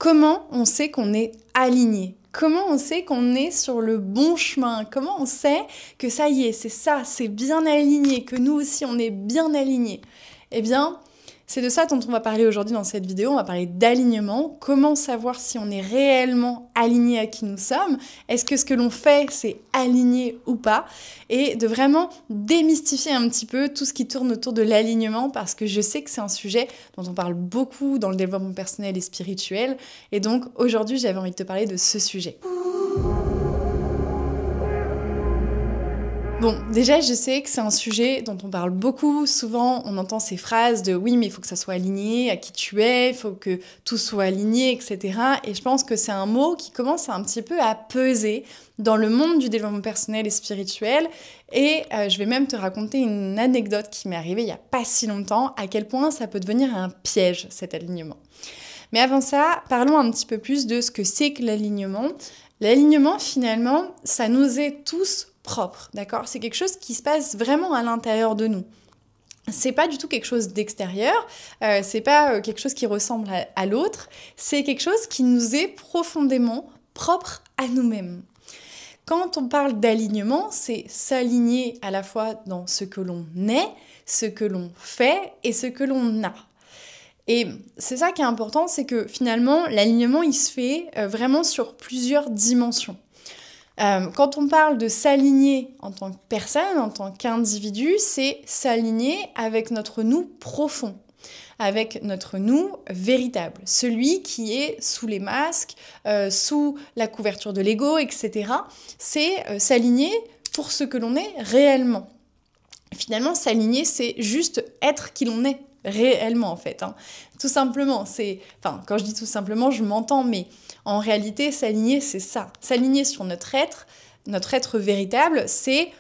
comment on sait qu'on est aligné? Comment on sait qu'on est sur le bon chemin? Comment on sait que ça y est, c'est ça, c'est bien aligné, que nous aussi on est bien alignés? Eh bien, c'est de ça dont on va parler aujourd'hui dans cette vidéo. On va parler d'alignement. Comment savoir si on est réellement aligné à qui nous sommes? Est-ce que ce que l'on fait, c'est aligné ou pas? Et de vraiment démystifier un petit peu tout ce qui tourne autour de l'alignement, parce que je sais que c'est un sujet dont on parle beaucoup dans le développement personnel et spirituel. Et donc aujourd'hui, j'avais envie de te parler de ce sujet. Bon, déjà, je sais que c'est un sujet dont on parle beaucoup. Souvent, on entend ces phrases de « oui, mais il faut que ça soit aligné à qui tu es, il faut que tout soit aligné, etc. » Et je pense que c'est un mot qui commence un petit peu à peser dans le monde du développement personnel et spirituel. Et je vais même te raconter une anecdote qui m'est arrivée il n'y a pas si longtemps, à quel point ça peut devenir un piège, cet alignement. Mais avant ça, parlons un petit peu plus de ce que c'est que l'alignement. L'alignement, finalement, ça nous est tous propre, d'accord? C'est quelque chose qui se passe vraiment à l'intérieur de nous. C'est pas du tout quelque chose d'extérieur, c'est pas quelque chose qui ressemble à l'autre, c'est quelque chose qui nous est profondément propre à nous-mêmes. Quand on parle d'alignement, c'est s'aligner à la fois dans ce que l'on est, ce que l'on fait et ce que l'on a. Et c'est ça qui est important, c'est que finalement, l'alignement, il se fait vraiment sur plusieurs dimensions. Quand on parle de s'aligner en tant que personne, en tant qu'individu, c'est s'aligner avec notre nous profond, avec notre nous véritable, celui qui est sous les masques, sous la couverture de l'ego, etc. C'est s'aligner pour ce que l'on est réellement. Finalement, s'aligner, c'est juste être qui l'on est réellement, en fait. Tout simplement, quand je dis tout simplement, je m'entends, mais en réalité, s'aligner, c'est ça. S'aligner sur notre être véritable, c'est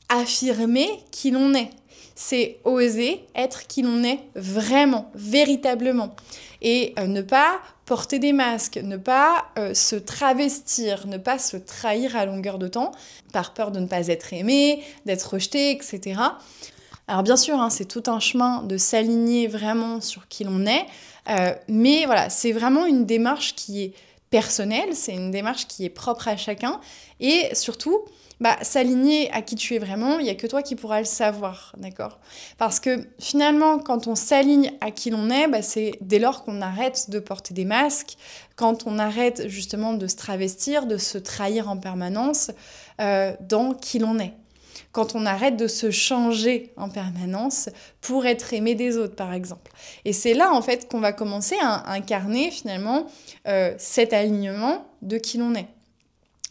affirmer qui l'on est. C'est oser être qui l'on est vraiment, véritablement. Et ne pas porter des masques, ne pas se travestir, ne pas se trahir à longueur de temps, par peur de ne pas être aimé, d'être rejeté, etc. Alors bien sûr, c'est tout un chemin de s'aligner vraiment sur qui l'on est, mais voilà, c'est vraiment une démarche qui est personnelle, c'est une démarche qui est propre à chacun, et surtout, s'aligner à qui tu es vraiment, il n'y a que toi qui pourras le savoir, d'accord? Parce que finalement, quand on s'aligne à qui l'on est, c'est dès lors qu'on arrête de porter des masques, quand on arrête justement de se travestir, de se trahir en permanence dans qui l'on est. Quand on arrête de se changer en permanence pour être aimé des autres, par exemple. Et c'est là, en fait, qu'on va commencer à incarner, finalement, cet alignement de qui l'on est.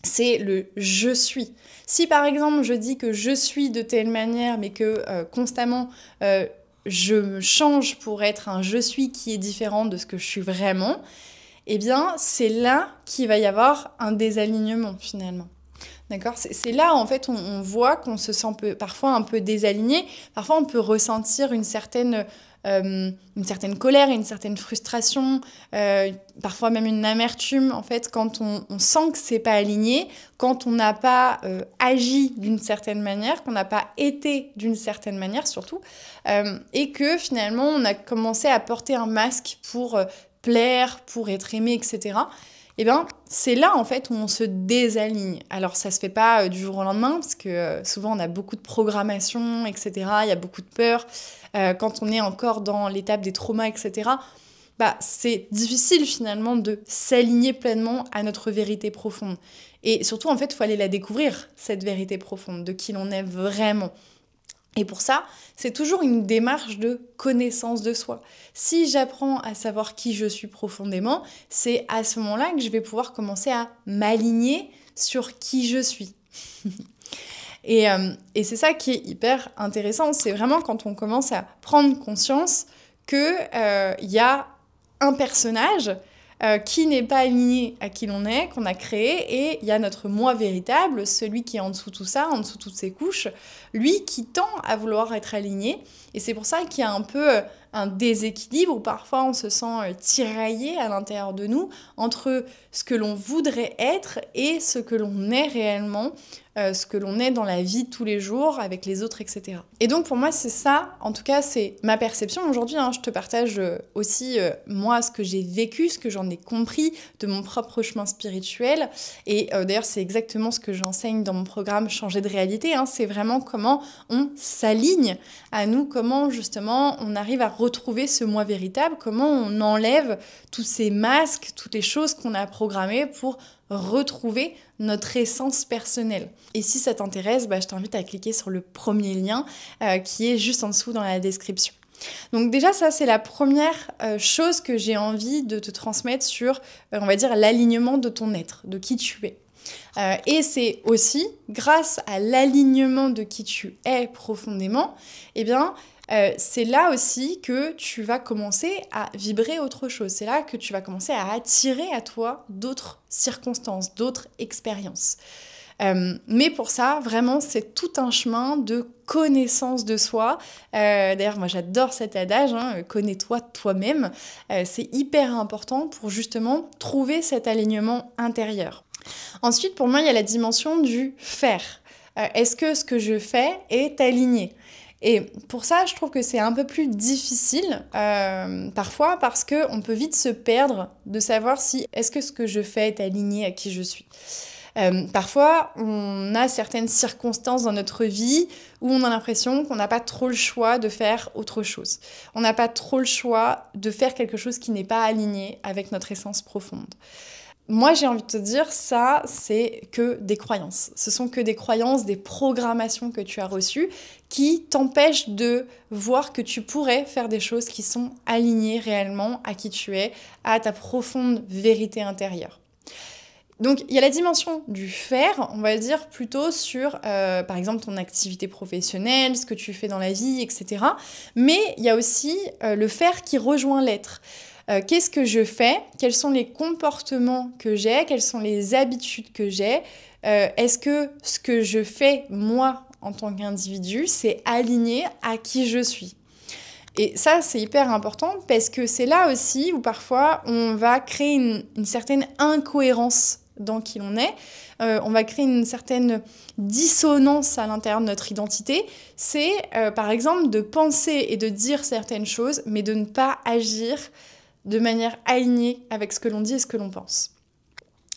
C'est le « je suis ». Si, par exemple, je dis que je suis de telle manière, mais que constamment, je me change pour être un « je suis » qui est différent de ce que je suis vraiment, eh bien, c'est là qu'il va y avoir un désalignement, finalement. D'accord? C'est là, en fait, on voit qu'on se sent parfois un peu désaligné. Parfois, on peut ressentir une certaine colère, une certaine frustration, parfois même une amertume, en fait, quand on sent que c'est pas aligné, quand on n'a pas agi d'une certaine manière, qu'on n'a pas été d'une certaine manière, surtout, et que, finalement, on a commencé à porter un masque pour plaire, pour être aimé, etc., eh bien, c'est là, en fait, où on se désaligne. Alors, ça se fait pas du jour au lendemain, parce que souvent, on a beaucoup de programmation, etc. Il y a beaucoup de peur. Quand on est encore dans l'étape des traumas, etc., c'est difficile, finalement, de s'aligner pleinement à notre vérité profonde. Et surtout, en fait, il faut aller la découvrir, cette vérité profonde, de qui l'on est vraiment. Et pour ça, c'est toujours une démarche de connaissance de soi. Si j'apprends à savoir qui je suis profondément, c'est à ce moment-là que je vais pouvoir commencer à m'aligner sur qui je suis. Et c'est ça qui est hyper intéressant. C'est vraiment quand on commence à prendre conscience qu'il y a un personnage qui n'est pas aligné à qui l'on est, qu'on a créé, et il y a notre moi véritable, celui qui est en dessous de tout ça, en dessous de toutes ces couches, lui qui tend à vouloir être aligné, et c'est pour ça qu'il y a un peu un déséquilibre où parfois on se sent tiraillé à l'intérieur de nous entre ce que l'on voudrait être et ce que l'on est réellement, ce que l'on est dans la vie de tous les jours avec les autres, etc. Et donc pour moi c'est ça, en tout cas c'est ma perception aujourd'hui, hein. Je te partage aussi moi ce que j'ai vécu, ce que j'en ai compris de mon propre chemin spirituel, et d'ailleurs c'est exactement ce que j'enseigne dans mon programme Changer de réalité, hein. C'est vraiment comment on s'aligne à nous, comment justement on arrive à retrouver ce moi véritable, comment on enlève tous ces masques, toutes les choses qu'on a programmées pour retrouver notre essence personnelle. Et si ça t'intéresse, je t'invite à cliquer sur le premier lien qui est juste en dessous dans la description. Donc déjà, ça, c'est la première chose que j'ai envie de te transmettre sur, on va dire, l'alignement de ton être, de qui tu es. Et c'est aussi grâce à l'alignement de qui tu es profondément, c'est là aussi que tu vas commencer à vibrer autre chose. C'est là que tu vas commencer à attirer à toi d'autres circonstances, d'autres expériences. Mais pour ça, vraiment, c'est tout un chemin de connaissance de soi. D'ailleurs, moi, j'adore cet adage, hein, connais-toi toi-même. C'est hyper important pour justement trouver cet alignement intérieur. Ensuite, pour moi, il y a la dimension du faire. Est-ce que ce que je fais est aligné ? Et pour ça, je trouve que c'est un peu plus difficile parfois parce qu'on peut vite se perdre de savoir si est-ce que ce que je fais est aligné à qui je suis. Parfois, on a certaines circonstances dans notre vie où on a l'impression qu'on n'a pas trop le choix de faire autre chose. On n'a pas trop le choix de faire quelque chose qui n'est pas aligné avec notre essence profonde. Moi, j'ai envie de te dire, ça, c'est que des croyances. Ce sont que des croyances, des programmations que tu as reçues qui t'empêchent de voir que tu pourrais faire des choses qui sont alignées réellement à qui tu es, à ta profonde vérité intérieure. Donc, il y a la dimension du faire, on va dire plutôt sur, par exemple, ton activité professionnelle, ce que tu fais dans la vie, etc. Mais il y a aussi le faire qui rejoint l'être. Qu'est-ce que je fais ? Quels sont les comportements que j'ai ? Quelles sont les habitudes que j'ai ? Est-ce que ce que je fais, moi, en tant qu'individu, c'est aligné à qui je suis ? Et ça, c'est hyper important parce que c'est là aussi où parfois on va créer une certaine incohérence dans qui l'on est. On va créer une certaine dissonance à l'intérieur de notre identité. C'est, par exemple, de penser et de dire certaines choses, mais de ne pas agir de manière alignée avec ce que l'on dit et ce que l'on pense.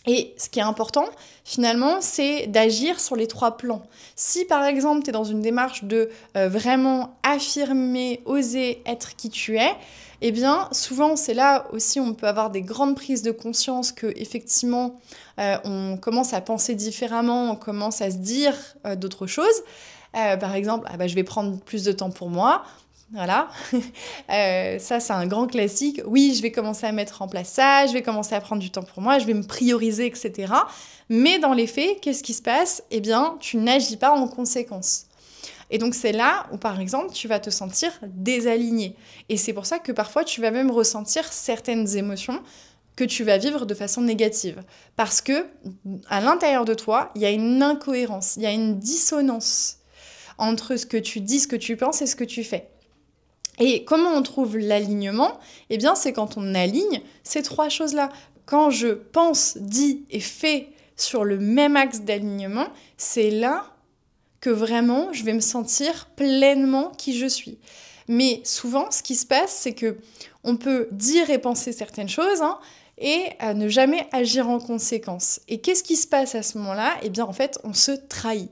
Et ce qui est important, finalement, c'est d'agir sur les 3 plans. Si, par exemple, tu es dans une démarche de vraiment affirmer, oser être qui tu es, eh bien, souvent, c'est là aussi où on peut avoir des grandes prises de conscience que, effectivement, on commence à penser différemment, on commence à se dire d'autres choses. Par exemple, je vais prendre plus de temps pour moi. Voilà, ça c'est un grand classique. Oui, je vais commencer à mettre en place ça, je vais commencer à prendre du temps pour moi, je vais me prioriser, etc. Mais dans les faits, qu'est-ce qui se passe ? Eh bien, tu n'agis pas en conséquence. Et donc c'est là où, par exemple, tu vas te sentir désaligné. Et c'est pour ça que parfois, tu vas même ressentir certaines émotions que tu vas vivre de façon négative. Parce que à l'intérieur de toi, il y a une incohérence, il y a une dissonance entre ce que tu dis, ce que tu penses et ce que tu fais. Et comment on trouve l'alignement ? Eh bien, c'est quand on aligne ces 3 choses-là. Quand je pense, dis et fais sur le même axe d'alignement, c'est là que vraiment je vais me sentir pleinement qui je suis. Mais souvent, ce qui se passe, c'est que on peut dire et penser certaines choses, et ne jamais agir en conséquence. Et qu'est-ce qui se passe à ce moment-là ? Eh bien, en fait, on se trahit.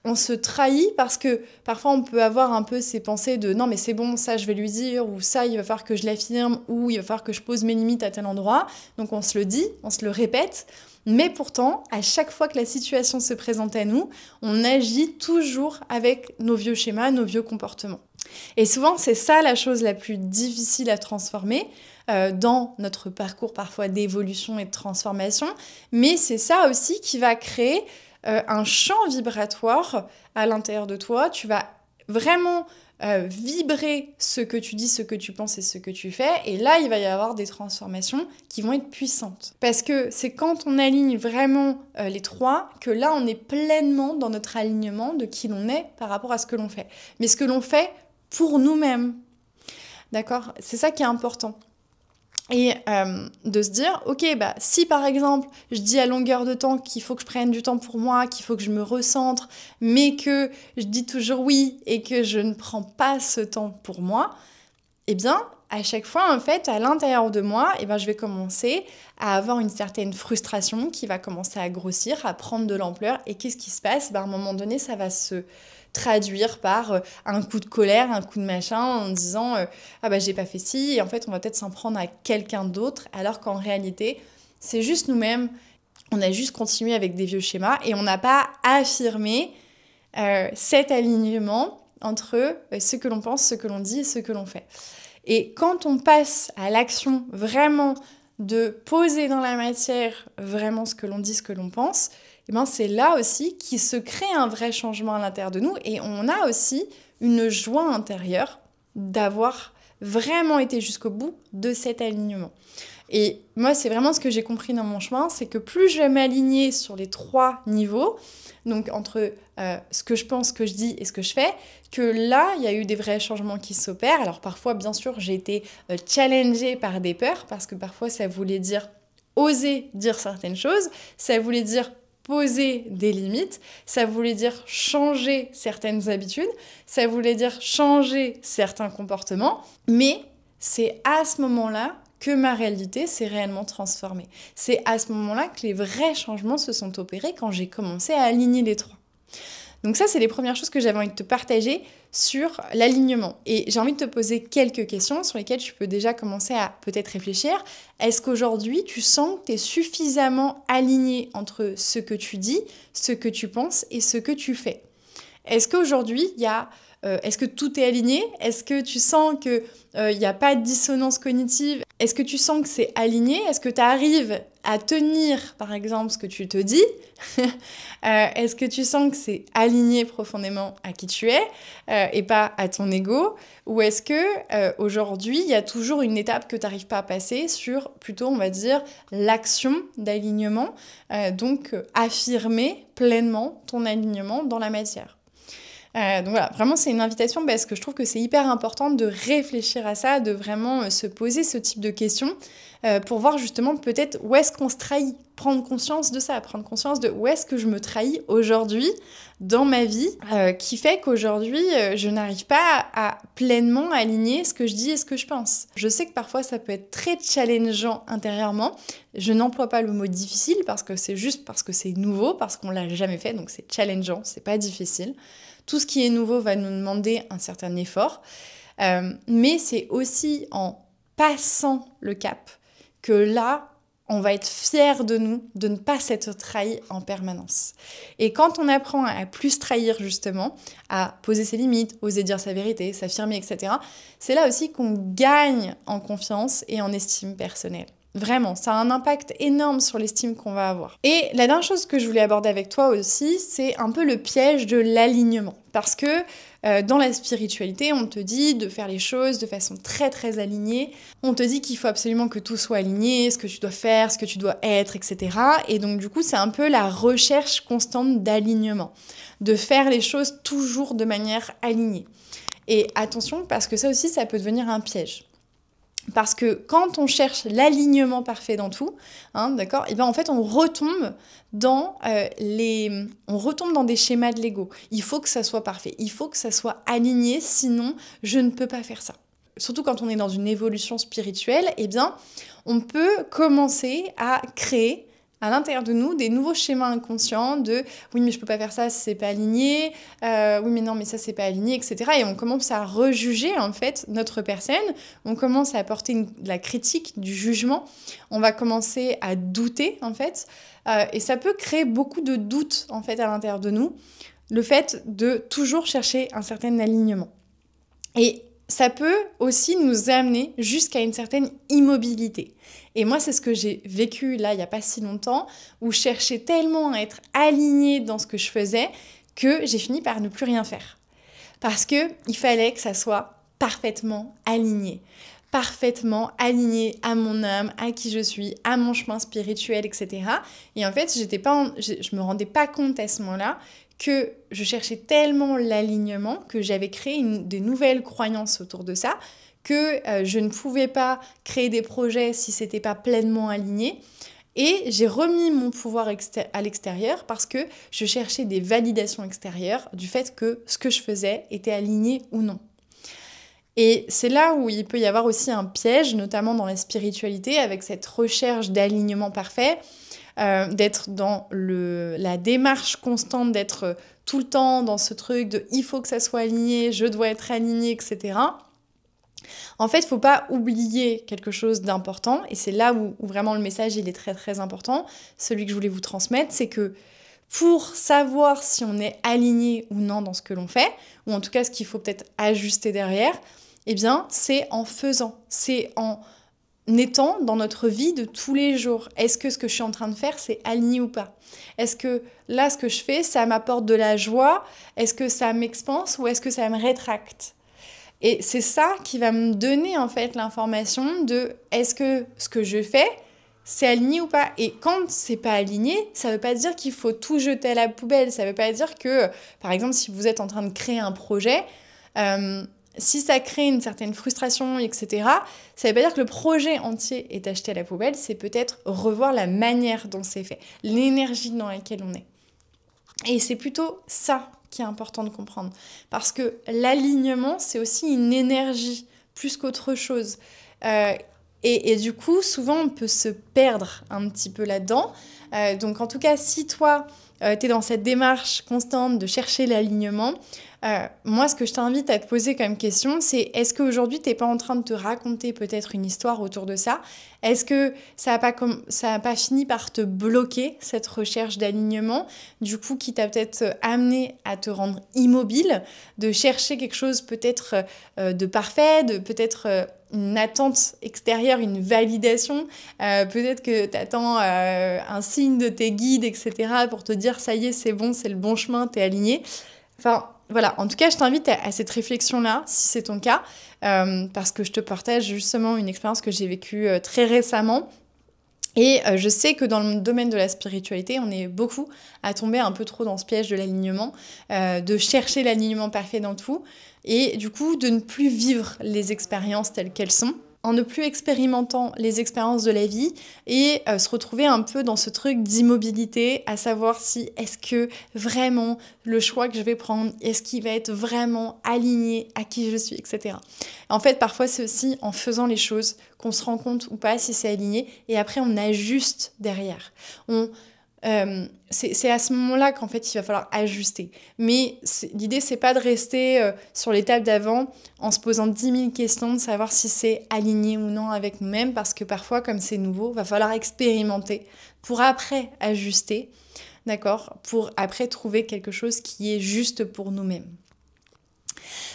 On se trahit parce que parfois on peut avoir un peu ces pensées de non mais c'est bon, ça je vais lui dire, ou ça il va falloir que je l'affirme, ou il va falloir que je pose mes limites à tel endroit. Donc on se le dit, on se le répète, mais pourtant à chaque fois que la situation se présente à nous, on agit toujours avec nos vieux schémas, nos vieux comportements. Et souvent c'est ça la chose la plus difficile à transformer dans notre parcours parfois d'évolution et de transformation, mais c'est ça aussi qui va créer un champ vibratoire à l'intérieur de toi. Tu vas vraiment vibrer ce que tu dis, ce que tu penses et ce que tu fais. Et là, il va y avoir des transformations qui vont être puissantes. Parce que c'est quand on aligne vraiment les 3 que là, on est pleinement dans notre alignement de qui l'on est par rapport à ce que l'on fait. Mais ce que l'on fait pour nous-mêmes. d'accord? C'est ça qui est important. Et de se dire, ok, bah, si par exemple, je dis à longueur de temps qu'il faut que je prenne du temps pour moi, qu'il faut que je me recentre, mais que je dis toujours oui et que je ne prends pas ce temps pour moi, eh bien, à chaque fois, en fait, à l'intérieur de moi, eh ben, je vais commencer à avoir une certaine frustration qui va commencer à grossir, à prendre de l'ampleur. Et qu'est-ce qui se passe? Ben, à un moment donné, ça va se traduire par un coup de colère, un coup de machin, en disant ah bah j'ai pas fait ci, et en fait on va peut-être s'en prendre à quelqu'un d'autre, alors qu'en réalité c'est juste nous-mêmes, on a juste continué avec des vieux schémas et on n'a pas affirmé cet alignement entre ce que l'on pense, ce que l'on dit et ce que l'on fait. Et quand on passe à l'action vraiment de poser dans la matière vraiment ce que l'on dit, ce que l'on pense, et ben c'est là aussi qu'il se crée un vrai changement à l'intérieur de nous et on a aussi une joie intérieure d'avoir vraiment été jusqu'au bout de cet alignement. Et moi, c'est vraiment ce que j'ai compris dans mon chemin, c'est que plus je vais m'aligner sur les 3 niveaux, donc entre ce que je pense, ce que je dis et ce que je fais, que là, il y a eu des vrais changements qui s'opèrent. Alors parfois, bien sûr, j'ai été challengée par des peurs, parce que parfois, ça voulait dire oser dire certaines choses, ça voulait dire poser des limites, ça voulait dire changer certaines habitudes, ça voulait dire changer certains comportements, mais c'est à ce moment-là que ma réalité s'est réellement transformée. C'est à ce moment-là que les vrais changements se sont opérés quand j'ai commencé à aligner les 3. Donc ça, c'est les premières choses que j'avais envie de te partager sur l'alignement. Et j'ai envie de te poser quelques questions sur lesquelles tu peux déjà commencer à peut-être réfléchir. Est-ce qu'aujourd'hui, tu sens que tu es suffisamment aligné entre ce que tu dis, ce que tu penses et ce que tu fais? Est-ce qu'aujourd'hui, est-ce que tout est aligné? Est-ce que tu sens qu'il n'y a pas de dissonance cognitive? Est-ce que tu sens que c'est aligné? Est-ce que tu arrives à tenir, par exemple, ce que tu te dis? Est-ce que tu sens que c'est aligné profondément à qui tu es et pas à ton ego? Ou est-ce que aujourd'hui, il y a toujours une étape que tu n'arrives pas à passer sur, plutôt, on va dire, l'action d'alignement, donc affirmer pleinement ton alignement dans la matière? Donc voilà, vraiment c'est une invitation parce que je trouve que c'est hyper important de réfléchir à ça, de vraiment se poser ce type de questions pour voir justement peut-être où est-ce qu'on se trahit, prendre conscience de ça, prendre conscience de où est-ce que je me trahis aujourd'hui dans ma vie qui fait qu'aujourd'hui je n'arrive pas à pleinement aligner ce que je dis et ce que je pense. Je sais que parfois ça peut être très challengeant intérieurement, je n'emploie pas le mot difficile parce que c'est juste parce que c'est nouveau, parce qu'on l'a jamais fait, donc c'est challengeant, c'est pas difficile. Tout ce qui est nouveau va nous demander un certain effort, mais c'est aussi en passant le cap que là, on va être fiers de nous, de ne pas s'être trahi en permanence. Et quand on apprend à plus trahir justement, à poser ses limites, oser dire sa vérité, s'affirmer, etc., c'est là aussi qu'on gagne en confiance et en estime personnelle. Vraiment, ça a un impact énorme sur l'estime qu'on va avoir. Et la dernière chose que je voulais aborder avec toi aussi, c'est un peu le piège de l'alignement. Parce que dans la spiritualité, on te dit de faire les choses de façon très très alignée. On te dit qu'il faut absolument que tout soit aligné, ce que tu dois faire, ce que tu dois être, etc. Et donc du coup, c'est un peu la recherche constante d'alignement. De faire les choses toujours de manière alignée. Et attention, parce que ça aussi, ça peut devenir un piège. Parce que quand on cherche l'alignement parfait dans tout, d'accord, et ben en fait on retombe dans des schémas de l'ego. Il faut que ça soit parfait, il faut que ça soit aligné, sinon je ne peux pas faire ça. Surtout quand on est dans une évolution spirituelle, eh bien on peut commencer à créer à l'intérieur de nous des nouveaux schémas inconscients de oui mais je peux pas faire ça si c'est pas aligné, oui mais non mais ça c'est pas aligné, etc. Et on commence à rejuger en fait notre personne, on commence à apporter de la critique, du jugement, on va commencer à douter en fait, et ça peut créer beaucoup de doutes en fait à l'intérieur de nous, le fait de toujours chercher un certain alignement. Et ça peut aussi nous amener jusqu'à une certaine immobilité. Et moi, c'est ce que j'ai vécu là, il n'y a pas si longtemps, où je cherchais tellement à être alignée dans ce que je faisais que j'ai fini par ne plus rien faire. Parce qu'il fallait que ça soit parfaitement aligné à mon âme, à qui je suis, à mon chemin spirituel, etc. Et en fait, je me rendais pas compte à ce moment-là que je cherchais tellement l'alignement que j'avais créé des nouvelles croyances autour de ça que je ne pouvais pas créer des projets si c'était pas pleinement aligné. Et j'ai remis mon pouvoir à l'extérieur parce que je cherchais des validations extérieures du fait que ce que je faisais était aligné ou non. Et c'est là où il peut y avoir aussi un piège, notamment dans la spiritualité, avec cette recherche d'alignement parfait, d'être dans la démarche constante, d'être tout le temps dans ce truc de « il faut que ça soit aligné, je dois être aligné », etc. En fait, il ne faut pas oublier quelque chose d'important, et c'est là où vraiment le message il est très très important, celui que je voulais vous transmettre, c'est que pour savoir si on est aligné ou non dans ce que l'on fait, ou en tout cas ce qu'il faut peut-être ajuster derrière, eh bien c'est en faisant, c'est en étant dans notre vie de tous les jours. Est-ce que ce que je suis en train de faire, c'est aligné ou pas? Est-ce que là, ce que je fais, ça m'apporte de la joie? Est-ce que ça m'expanse ou est-ce que ça me rétracte? Et c'est ça qui va me donner en fait l'information de est-ce que ce que je fais, c'est aligné ou pas. Et quand c'est pas aligné, ça veut pas dire qu'il faut tout jeter à la poubelle. Ça veut pas dire que, par exemple, si vous êtes en train de créer un projet, si ça crée une certaine frustration, etc., ça veut pas dire que le projet entier est acheté à la poubelle. C'est peut-être revoir la manière dont c'est fait, l'énergie dans laquelle on est. Et c'est plutôt ça qui est important de comprendre. Parce que l'alignement, c'est aussi une énergie plus qu'autre chose. Et du coup, souvent, on peut se perdre un petit peu là-dedans. Donc, en tout cas, si toi, tu es dans cette démarche constante de chercher l'alignement, moi, ce que je t'invite à te poser comme question, c'est est-ce qu'aujourd'hui, tu n'es pas en train de te raconter peut-être une histoire autour de ça? Est-ce que ça n'a pas fini par te bloquer, cette recherche d'alignement, du coup, qui t'a peut-être amené à te rendre immobile, de chercher quelque chose peut-être de parfait, de peut-être une attente extérieure, une validation, peut-être que tu attends un signe de tes guides, etc., pour te dire ça y est, c'est bon, c'est le bon chemin, t'es aligné. Enfin, voilà, en tout cas, je t'invite à cette réflexion-là, si c'est ton cas, parce que je te partage justement une expérience que j'ai vécue très récemment. Et je sais que dans le domaine de la spiritualité, on est beaucoup à tomber un peu trop dans ce piège de l'alignement, de chercher l'alignement parfait dans tout, et du coup, de ne plus vivre les expériences telles qu'elles sont, en ne plus expérimentant les expériences de la vie et se retrouver un peu dans ce truc d'immobilité, à savoir si est-ce que vraiment le choix que je vais prendre, est-ce qu'il va être vraiment aligné à qui je suis, etc. En fait, parfois, c'est aussi en faisant les choses qu'on se rend compte ou pas si c'est aligné et après, on ajuste derrière. C'est à ce moment-là qu'en fait, il va falloir ajuster. Mais l'idée, c'est pas de rester sur l'étape d'avant en se posant 10 000 questions, de savoir si c'est aligné ou non avec nous-mêmes, parce que parfois, comme c'est nouveau, il va falloir expérimenter pour après ajuster, d'accord? Pour après trouver quelque chose qui est juste pour nous-mêmes.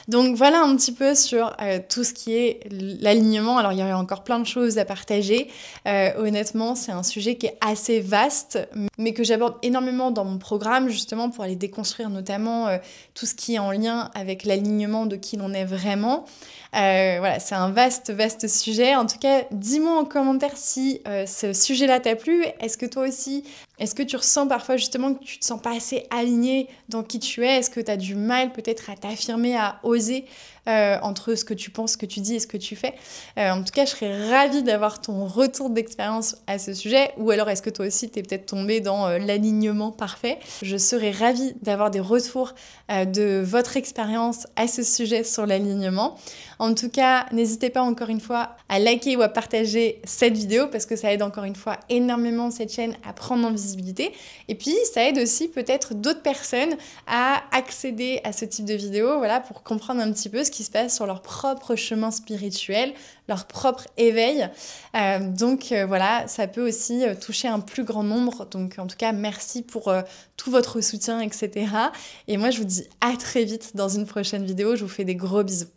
Donc voilà un petit peu sur tout ce qui est l'alignement. Alors il y aurait encore plein de choses à partager. Honnêtement, c'est un sujet qui est assez vaste, mais que j'aborde énormément dans mon programme, justement pour aller déconstruire notamment tout ce qui est en lien avec l'alignement de qui l'on est vraiment. Voilà, c'est un vaste sujet. En tout cas, dis-moi en commentaire si ce sujet-là t'a plu. Est-ce que toi aussi, est-ce que tu ressens parfois justement que tu te sens pas assez aligné dans qui tu es? Est-ce que tu as du mal peut-être à t'affirmer, à oser entre ce que tu penses, ce que tu dis et ce que tu fais? En tout cas, je serais ravie d'avoir ton retour d'expérience à ce sujet. Ou alors, est-ce que toi aussi, tu es peut-être tombé dans l'alignement parfait? Je serais ravie d'avoir des retours de votre expérience à ce sujet sur l'alignement. En tout cas, n'hésitez pas encore une fois à liker ou à partager cette vidéo parce que ça aide encore une fois énormément cette chaîne à prendre en visibilité. Et puis, ça aide aussi peut-être d'autres personnes à accéder à ce type de vidéo, voilà, pour comprendre un petit peu ce qui se passe sur leur propre chemin spirituel, leur propre éveil. Donc voilà, ça peut aussi toucher un plus grand nombre. Donc en tout cas, merci pour tout votre soutien, etc. Et moi, je vous dis à très vite dans une prochaine vidéo. Je vous fais des gros bisous.